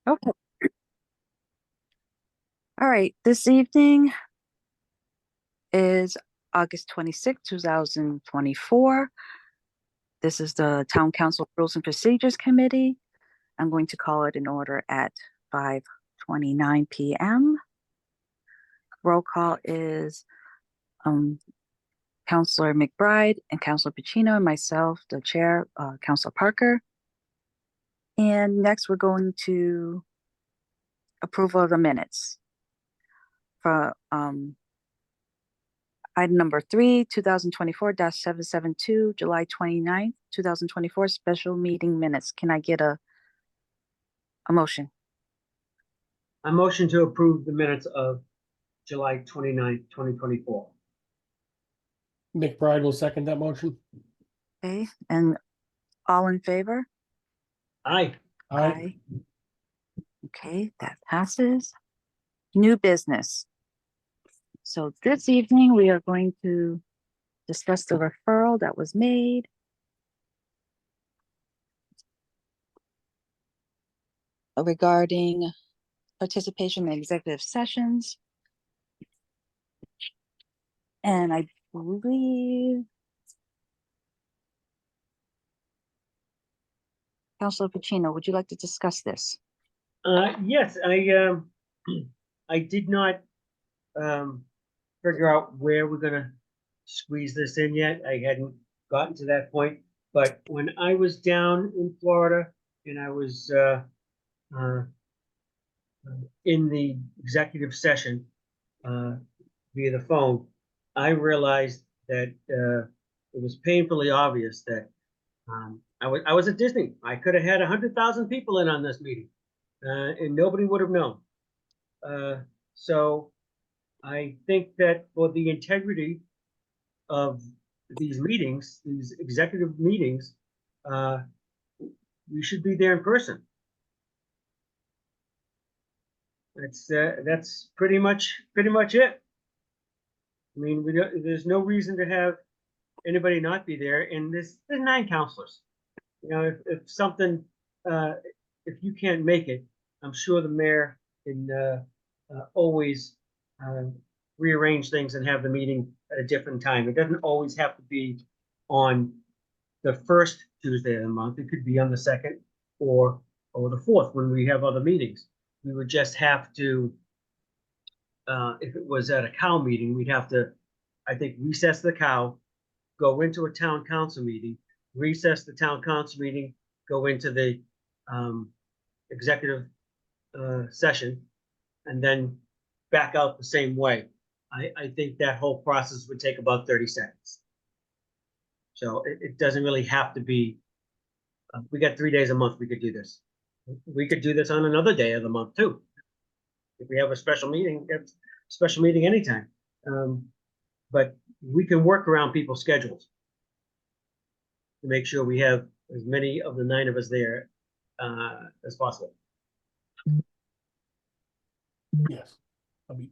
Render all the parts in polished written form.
Okay. All right. This evening is August 26th, 2024. This is the Town Council Rules and Procedures Committee. I'm going to call it in order at 5:29 p.m. Roll call is Councilor McBride and Councilor Pacino and myself, the chair, Councilor Parker. And next we're going to approval of the minutes for item number 3, 2024-772, July 29th, 2024, special meeting minutes. Can I get a motion? A motion to approve the minutes of July 29th, 2024. McBride will second that motion. Okay, and all in favor? Aye. Aye. Okay, that passes. New business. So this evening we are going to discuss the referral that was made. Regarding participation in executive sessions. And I believe Councilor Pacino, would you like to discuss this? Yes, I did not figure out where we're gonna squeeze this in yet. I hadn't gotten to that point. But when I was down in Florida and I was in the executive session via the phone, I realized that it was painfully obvious that I was at Disney. I could have had 100,000 people in on this meeting, and nobody would have known. So I think that for the integrity of these meetings, these executive meetings, we should be there in person. That's pretty much it. I mean, there's no reason to have anybody not be there, and there's 9 counselors. You know, if something, if you can't make it, I'm sure the mayor can always rearrange things and have the meeting at a different time. It doesn't always have to be on the first Tuesday of the month. It could be on the 2nd or the 4th when we have other meetings. We would just have to, if it was at a cow meeting, we'd have to, I think, recess the cow, go into a town council meeting, recess the town council meeting, go into the executive session, and then back out the same way. I think that whole process would take about 30 seconds. So it doesn't really have to be, we got 3 days a month we could do this. We could do this on another day of the month too. If we have a special meeting anytime. But we can work around people's schedules to make sure we have as many of the 9 of us there as possible. Yes. I mean,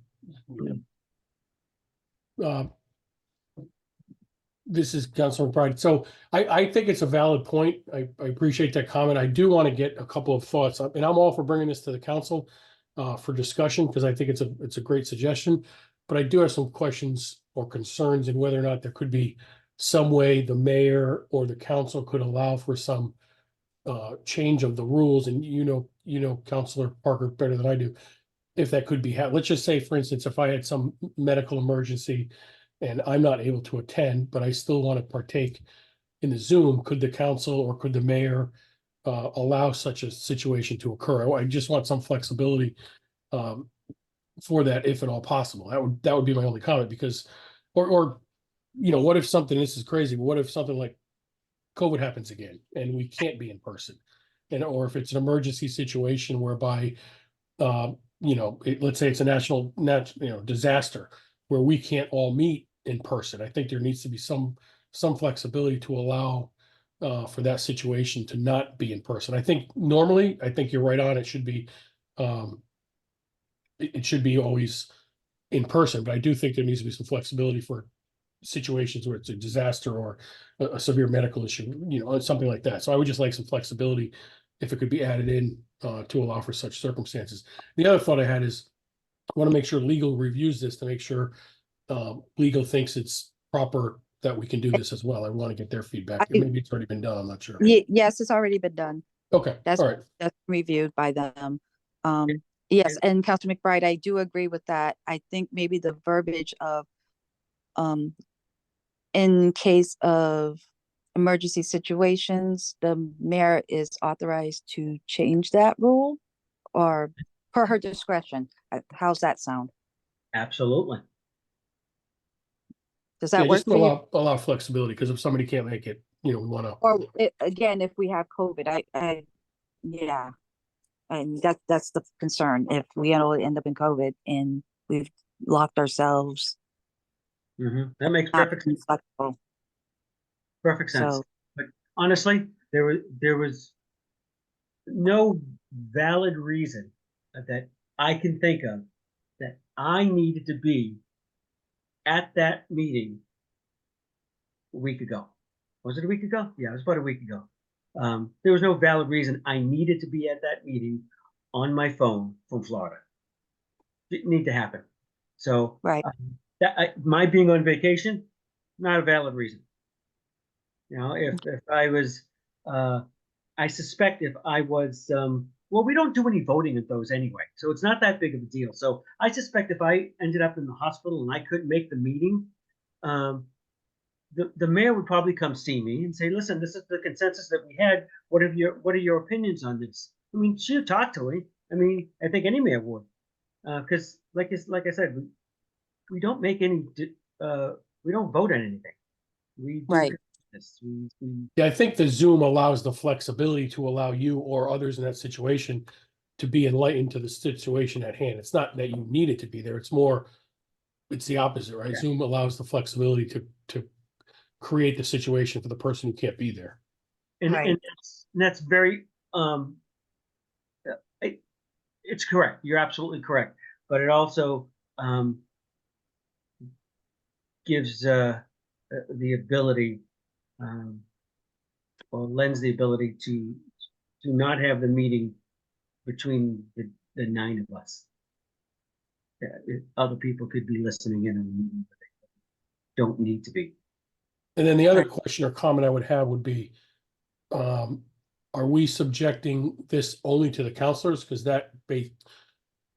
this is Councilor McBride. So I think it's a valid point. I appreciate that comment. I do want to get a couple of thoughts, and I'm all for bringing this to the council for discussion because I think it's a great suggestion. But I do have some questions or concerns in whether or not there could be some way the mayor or the council could allow for some change of the rules. And you know, Councilor Parker better than I do, if that could be let's just say, for instance, if I had some medical emergency and I'm not able to attend, but I still want to partake in the Zoom, could the council or could the mayor allow such a situation to occur? I just want some flexibility for that, if at all possible. That would be my only comment, because, or you know, what if something, this is crazy, but what if something like COVID happens again and we can't be in person? And or if it's an emergency situation whereby you know, let's say it's a national disaster where we can't all meet in person. I think there needs to be some flexibility to allow for that situation to not be in person. I think normally, I think you're right on. It should be it should be always in person, but I do think there needs to be some flexibility for situations where it's a disaster or a severe medical issue, you know, something like that. So I would just like some flexibility if it could be added in to allow for such circumstances. The other thought I had is I want to make sure legal reviews this to make sure legal thinks it's proper that we can do this as well. I want to get their feedback. Maybe it's already been done. I'm not sure. Yes, it's already been done. Okay, That's all right. that's reviewed by them. Yes, and Councilor McBride, I do agree with that. I think maybe the verbiage of in case of emergency situations, the mayor is authorized to change that rule or per her discretion. How's that sound? Absolutely. Does Yeah, that work just for you? allow flexibility because if somebody can't make it, we want to. Or again, if we have COVID, yeah, and that's the concern. If we end up in COVID and we've locked ourselves, That makes not perfect being flexible. sense. So But honestly, there was no valid reason that I can think of that I needed to be at that meeting a week ago. Was it a week ago? Yeah, it was about a week ago. There was no valid reason I needed to be at that meeting on my phone from Florida. Didn't need to happen. So right, my being on vacation, not a valid reason. If I was, I suspect if I was, well, we don't do any voting at those anyway, so it's not that big of a deal. So I suspect if I ended up in the hospital and I couldn't make the meeting, the mayor would probably come see me and say, "Listen, this is the consensus that we had. What are your opinions on this?" I mean, she'll talk to me. I mean, I think any mayor would, because like I said, we don't make any, we don't vote on anything. We do right, this. Yeah, I think the Zoom allows the flexibility to allow you or others in that situation to be enlightened to the situation at hand. It's not that you need it to be there. It's the opposite, right? Yeah. Zoom allows the flexibility to create the situation for the person who can't be there. And right. and that's very it's correct. You're absolutely correct. But it also gives the ability or lends the ability to not have the meeting between the nine of us. Other people could be listening in and don't need to be. And then the other Right. question or comment I would have would be, are we subjecting this only to the counselors? Because that may,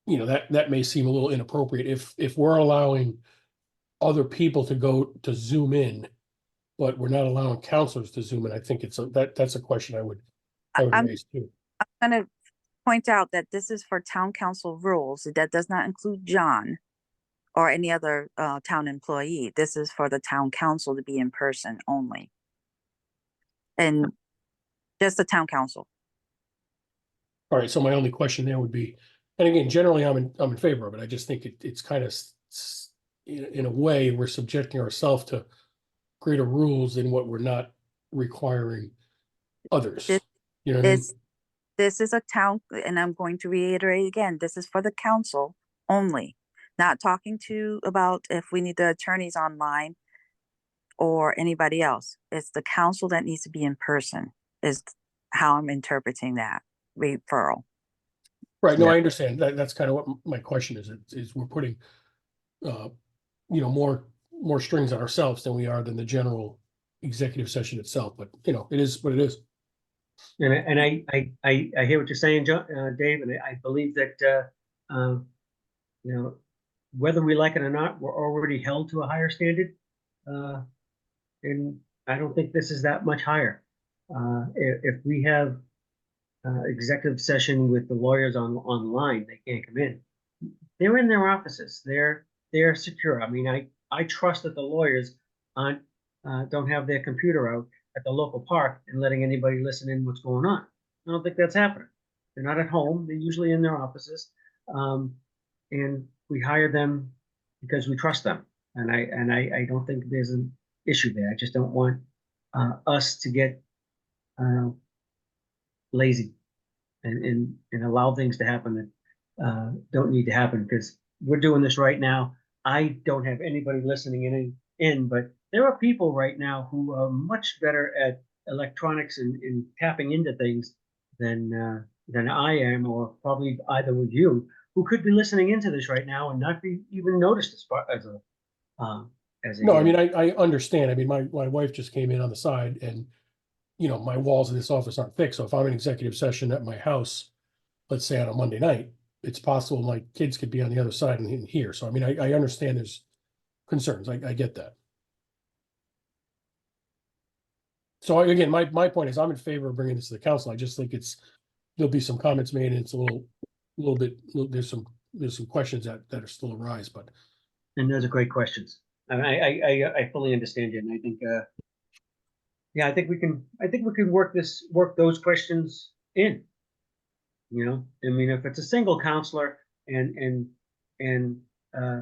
that may seem a little inappropriate. If we're allowing other people to go to Zoom in, but we're not allowing counselors to Zoom in, I think that's a question I would I'm raise too. going to point out that this is for town council rules. That does not include John or any other town employee. This is for the town council to be in person only. And just the town council. All right, so my only question there would be, and again, generally I'm in favor of it. I just think it's kind of in a way we're subjecting ourselves to greater rules in what we're not requiring others. This You know what I mean? this is a town, and I'm going to reiterate again, this is for the council only. Not talking about if we need the attorneys online or anybody else. It's the council that needs to be in person is how I'm interpreting that referral. Right. No, Yeah. I understand. That's kind of what my question is we're putting, more strings on ourselves than we are than the general executive session itself. But, it is what it is. And I hear what you're saying, John, Dave, and I believe that whether we like it or not, we're already held to a higher standard, and I don't think this is that much higher. If we have executive session with the lawyers online, they can't come in. They're in their offices. They're secure. I mean, I trust that the lawyers don't have their computer out at the local park and letting anybody listen in what's going on. I don't think that's happening. They're not at home. They're usually in their offices, and we hire them because we trust them. And I don't think there's an issue there. I just don't want us to get lazy and allow things to happen that don't need to happen, because we're doing this right now. I don't have anybody listening in, but there are people right now who are much better at electronics and tapping into things than I am, or probably either with you, who could be listening into this right now and not be even noticed as a. No, I mean, I understand. I mean, my wife just came in on the side and, you know, my walls in this office aren't fixed. So if I'm in executive session at my house, let's say on a Monday night, it's possible my kids could be on the other side and in here. So I mean, I understand there's concerns. I get that. So again, my point is I'm in favor of bringing this to the council. I just think there'll be some comments made and it's a little bit, there's some questions that are still arise, but And those are great questions. I fully understand you, and I think, yeah, I think we can work those questions in. You know, I mean, if it's a single counselor and uh,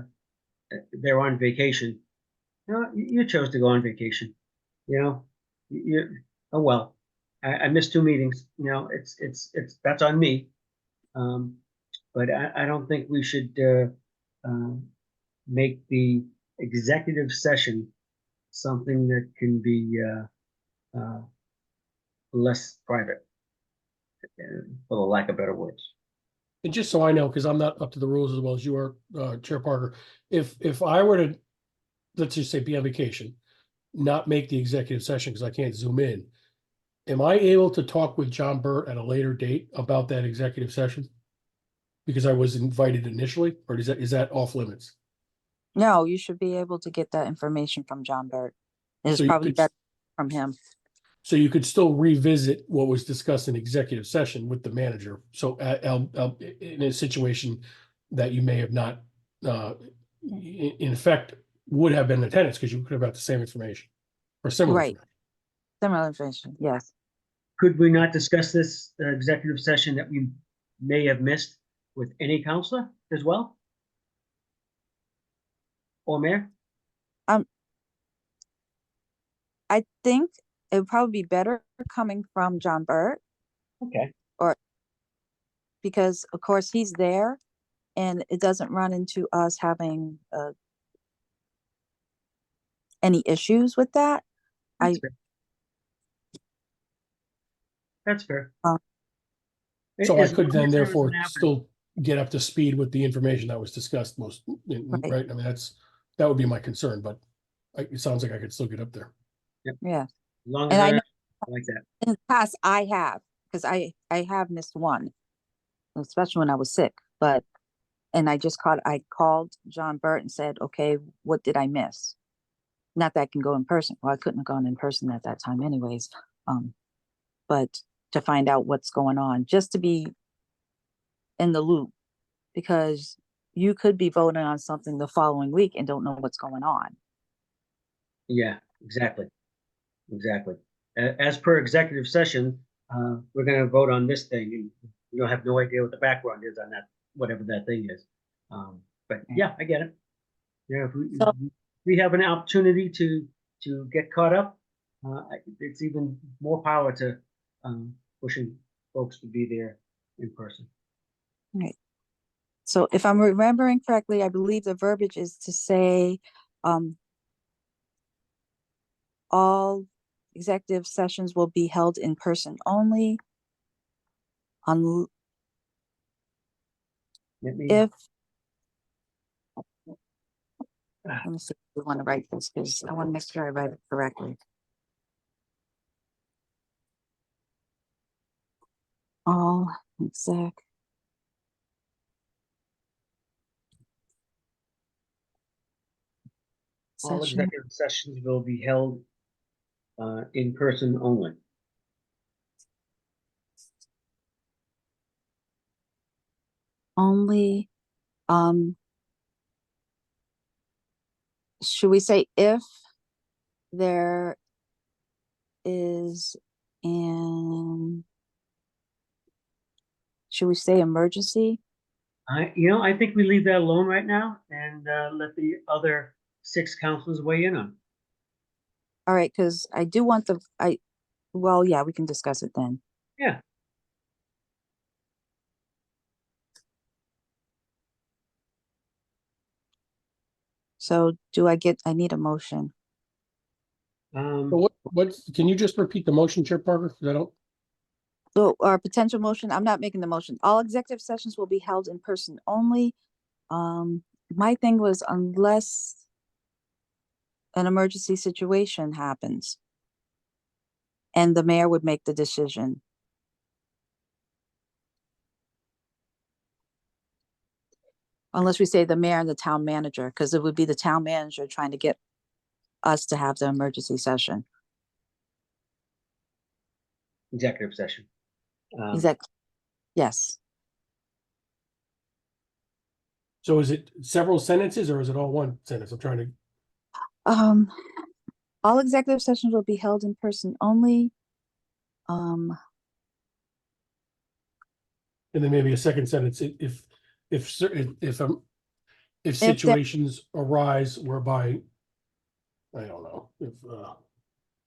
they're on vacation, you know, you chose to go on vacation. You know, you oh well, I missed 2 meetings. You know, it's that's on me. Um, but I don't think we should make the executive session something that can be less private, for the lack of better words. and just so I know, because I'm not up to the rules as well as you are, Chair Parker, if I were to, let's just say be on vacation, not make the executive session because I can't zoom in, am I able to talk with John Burt at a later date about that executive session? Because I was invited initially, or is that off limits? No, you should be able to get that information from John Burt. It's So you probably could, better from him. so you could still revisit what was discussed in executive session with the manager. So in a situation that you may have not, in effect, would have been in attendance because you could have got the same information or similar Right. information. Similar information, yes. Could we not discuss this executive session that we may have missed with any counselor as well? Or mayor? I think it would probably be better coming from John Burt, Okay. because of course he's there and it doesn't run into us having any issues with that. That's fair. That's fair. So I As could long then as there is therefore an avenue. still get up to speed with the information that was discussed Right. right? I mean, that would be my concern, but it sounds like I could still get up there. Yeah. As long as And I there, know I like that. in the past I have, because I have missed one, especially when I was sick, and I called John Burt and said, okay, what did I miss? Not that I can go in person. Well, I couldn't have gone in person at that time anyways. But to find out what's going on, just to be in the loop, because you could be voting on something the following week and don't know what's going on. Yeah, exactly. Exactly. As per executive session, we're gonna vote on this thing, and you don't have no idea what the background is on that, whatever that thing is. But yeah, I get it. Yeah, So- if we have an opportunity to get caught up, it's even more power to pushing folks to be there in person. Right. So if I'm remembering correctly, I believe the verbiage is to say, all executive sessions will be held in person only. Let me, If, let me see if we want to write this, because I want to make sure I write it correctly. All exec. all Session executive sessions will be held in person only. only, should we say if there is should we say emergency? I think we leave that alone right now and let the other 6 councils weigh in on it. All right, because I do want well, yeah, we can discuss it then. Yeah. So I need a motion. So what, can you just repeat the motion, Chair Parker? Because I don't, So our potential motion, I'm not making the motion. All executive sessions will be held in person only. My thing was unless an emergency situation happens and the mayor would make the decision. Unless we say the mayor and the town manager, because it would be the town manager trying to get us to have the emergency session. Executive session. Is that, yes, So is it several sentences or is it all one sentence? I'm trying to, um, all executive sessions will be held in person only. and then maybe a second sentence, if there- situations arise whereby, I don't know,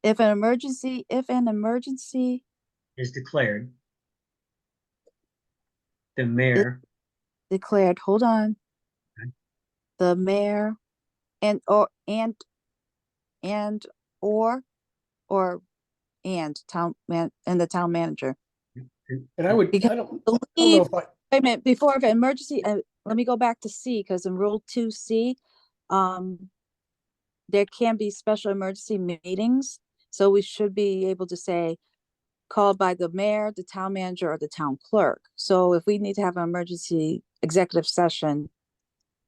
if an emergency Is declared. The mayor, declared, hold on. Okay. The mayor and or and town man and the town manager. and I would, Because I don't believe, know if I, wait a minute, before if an emergency, let me go back to C, because in Rule 2C, there can be special emergency meetings. So we should be able to say called by the mayor, the town manager, or the town clerk. So if we need to have an emergency executive session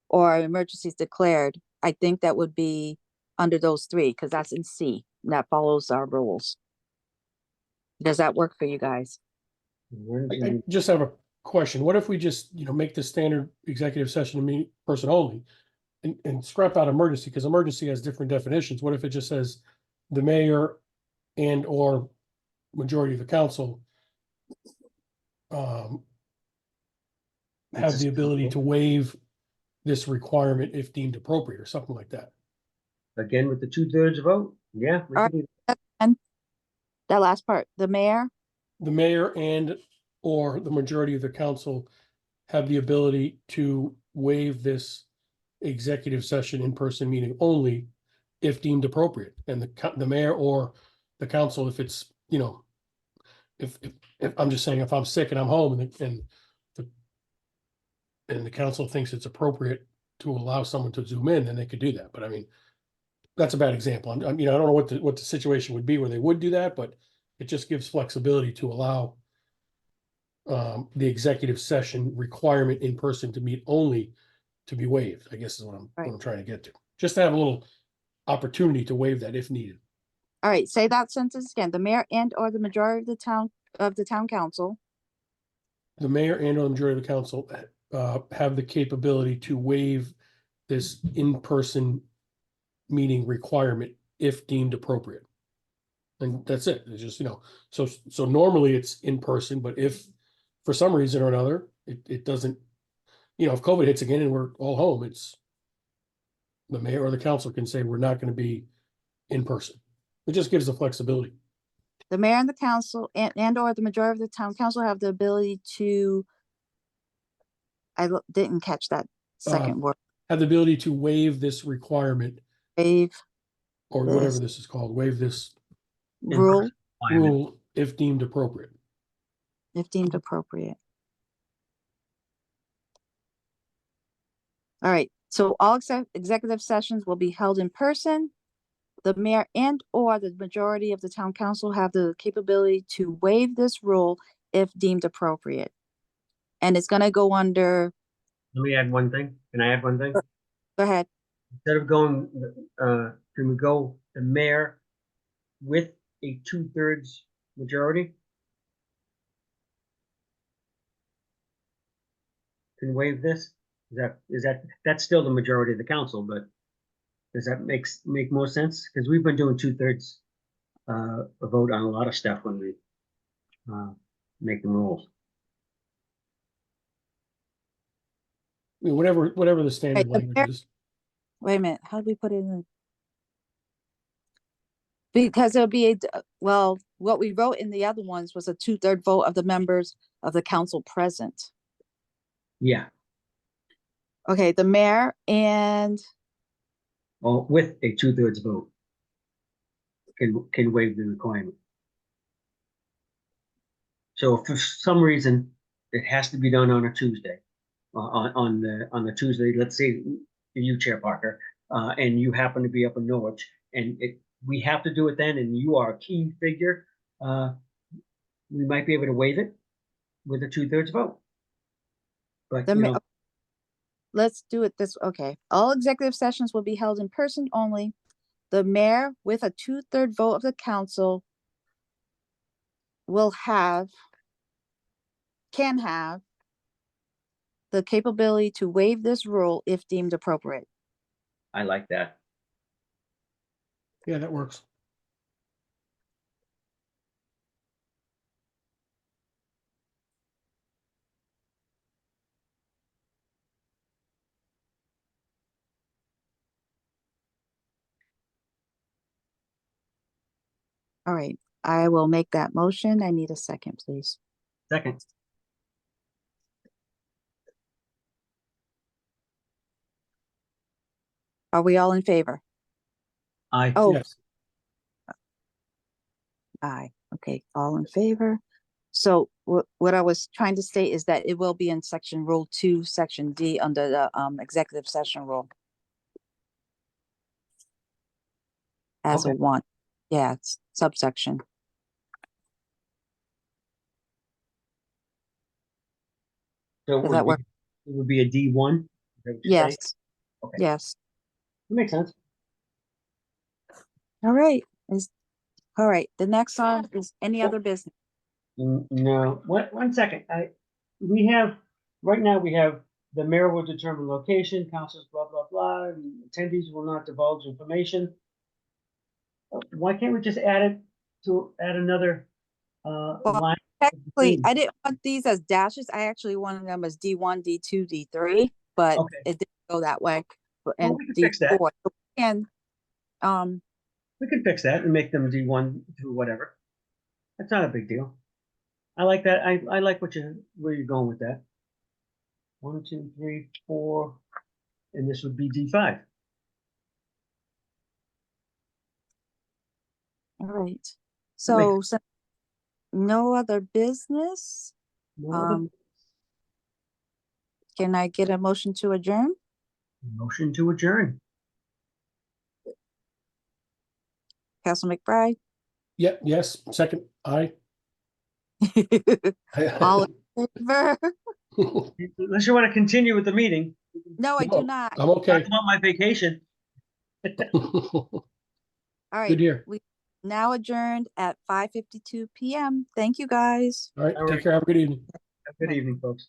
or emergencies declared, I think that would be under those three, because that's in C. That follows our rules. Does that work for you guys? I just have a question. What if we just, make the standard executive session to meet person only and scrap out emergency, because emergency has different definitions. What if it just says the mayor and or majority of the council have the ability to waive this requirement if deemed appropriate or something like that? again, with the 2/3 vote, yeah. we All can right. do And that last part, the mayor, The mayor and or the majority of the council have the ability to waive this executive session in-person meeting only if deemed appropriate. And the mayor or the council, if it's, if I'm just saying, if I'm sick and I'm home and the council thinks it's appropriate to allow someone to zoom in, then they could do that. But I mean, that's a bad example. I don't know what the situation would be where they would do that, but it just gives flexibility to allow the executive session requirement in person to meet only to be waived, I guess is what I'm Right. trying to get to. Just to have a little opportunity to waive that if needed. all right, say that sentence again. The mayor and or the majority of the town council The mayor and or the majority of the council have the capability to waive this in-person meeting requirement if deemed appropriate. And that's it. It's just, so normally it's in person, but if for some reason or another, it doesn't, if COVID hits again and we're all home, it's the mayor or the council can say, we're not going to be in person. It just gives the flexibility. the mayor and the council and or the majority of the town council have the ability to, didn't catch that second word, Have the ability to waive this requirement waive or This. whatever this is called, waive this rule rule if deemed appropriate. if deemed appropriate. All right, so all executive sessions will be held in person. The mayor and or the majority of the town council have the capability to waive this rule if deemed appropriate. And it's gonna go under, Let me add one thing. Can I add one thing? go ahead. Instead of going, can we go the mayor with a 2/3 majority? Can waive this? That's still the majority of the council, but does that make more sense? Because we've been doing 2/3 a vote on a lot of stuff when we make the rules. I mean, whatever the standard Right, the language mayor- is. Wait a minute, how do we put it in? Because it'll be well, what we wrote in the other ones was a 2/3 vote of the members of the council present. Yeah, Okay, the mayor and, or with a 2/3 vote can waive the requirement. So if for some reason it has to be done on a Tuesday, on the Tuesday, let's say you, Chair Parker, and you happen to be up in Norwich, and we have to do it then, and you are a key figure, we might be able to waive it with a 2/3 vote. But, The you ma- know, Let's do it this, okay. All executive sessions will be held in person only. The mayor, with a 2/3 vote of the council, can have the capability to waive this rule if deemed appropriate. I like that. Yeah, that works. All right, I will make that motion. I need a second, please. Second, Are we all in favor? aye. Oh, Yes. aye. Okay, all in favor. So what I was trying to state is that it will be in section rule 2, section D under the executive session rule. As a Okay. 1. Yeah, it's subsection. So it Does that would be, work? it would be a D1? Yes, Okay. yes. That makes sense. All right, all right. The next one is any other business. No, one second. We have, right now, we have the mayor will determine location, councils, blah, blah, blah, and attendees will not divulge information. Why can't we just add another, Well, line? Technically, I didn't want these as dashes. I actually wanted them as D1, D2, D3, but Okay. it didn't go that way. And we can fix that. D4. And We can fix that and make them D1 through whatever. That's not a big deal. I like that. I like where you're going with that. 1, 2, 3, 4, and this would be D5. all right. makes- So no other business. No other Can I get a motion to adjourn? motion to adjourn. Council McBride? Yeah, yes, second, aye. All in favor? Unless you want to continue with the meeting. No, I do No, not. I'm Talk okay. about my vacation. All right. Good year. We now adjourned at 5:52 p.m. Thank you, guys. All right, All take right. care. Have a good evening. Have a good evening, folks.